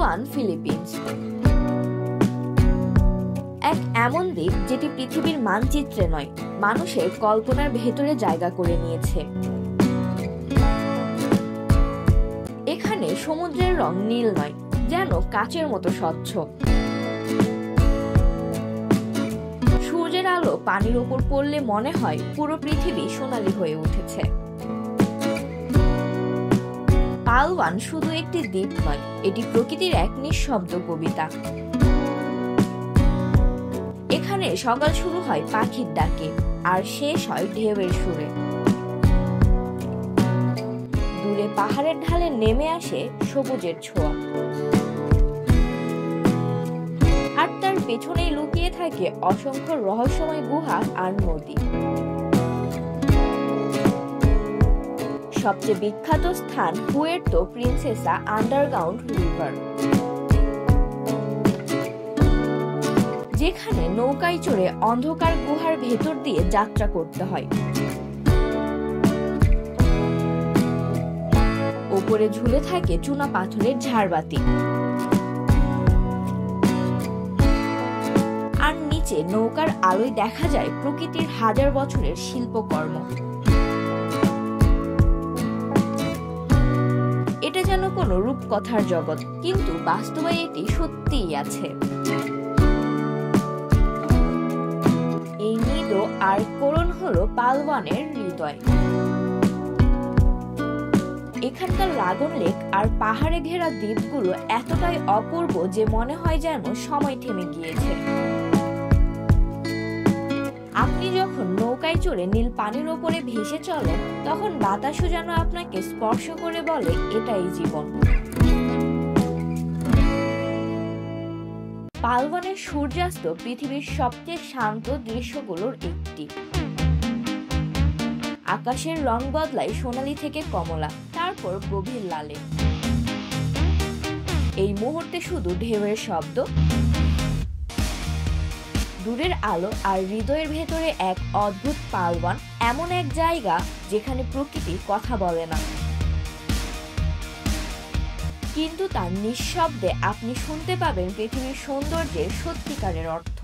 Palwan, Philippines. এক এমন দ্বীপ যেটি পৃথিবীর মানচিত্রে নয়, মানুষের কল্পনার ভেতরে জায়গা করে নিয়েছে। এখানে সমুদ্রের রং নীল নয়, যেন কাচের মতো স্বচ্ছ। সূর্যের আলো পানির ওপর পড়লে মনে হয় পুরো পৃথিবী সোনালী হয়ে উঠেছে। পালওয়ান শুধু একটি দ্বীপ নয়, এটি প্রকৃতির এক নিঃশব্দ কবিতা। এখানে সকাল শুরু হয় পাখির ডাকে, আর শেষ হয় ঢেউয়ের সুরে। দূরে পাহাড়ের ঢালে নেমে আসে সবুজের ছোঁয়া, আর তার পেছনেই লুকিয়ে থাকে অসংখ্য রহস্যময় গুহা আর নদী। সবচেয়ে বিখ্যাত স্থান পুয়ের্তো প্রিন্সেসা আন্ডারগ্রাউন্ড রিভার, যেখানে নৌকায় চড়ে অন্ধকার গুহার ভেতর দিয়ে যাত্রা করতে হয়। ওপরে ঝুলে থাকে চুনা পাথরের ঝাড়বাতি, আর নিচে নৌকার আলোয় দেখা যায় প্রকৃতির হাজার বছরের শিল্পকর্ম। এটা যেন কোনো রূপকথার জগৎ, কিন্তু বাস্তবে এটি সত্যিই আছে। এই নিদো আর কোরন হলো পালওয়ানের হৃদয়। এখানকার লাগন লেক আর পাহাড়ে ঘেরা দ্বীপগুলো এতটাই অপূর্ব যে মনে হয় যেন সময় থেমে গিয়েছে। আপনি যখন নৌকায় চড়ে নীল পানির ওপরে ভেসে চলেন, তখন বাতাসও যেন আপনাকে স্পর্শ করে বলে, এটাই জীবন। পালওয়ানের সূর্যাস্ত পৃথিবীর সবচেয়ে শান্ত দৃশ্যগুলোর একটি। আকাশের রং বদলায় সোনালী থেকে কমলা, তারপর গভীর লালে। এই মুহূর্তে শুধু ঢেউয়ের শব্দ, দূরের আলো, আর হৃদয়ের ভেতরে এক অদ্ভুত পালওয়ান, এমন এক জায়গা যেখানে প্রকৃতি কথা বলে না, কিন্তু তার নিঃশব্দে আপনি শুনতে পাবেন পৃথিবীর সৌন্দর্যের সত্যিকারের অর্থ।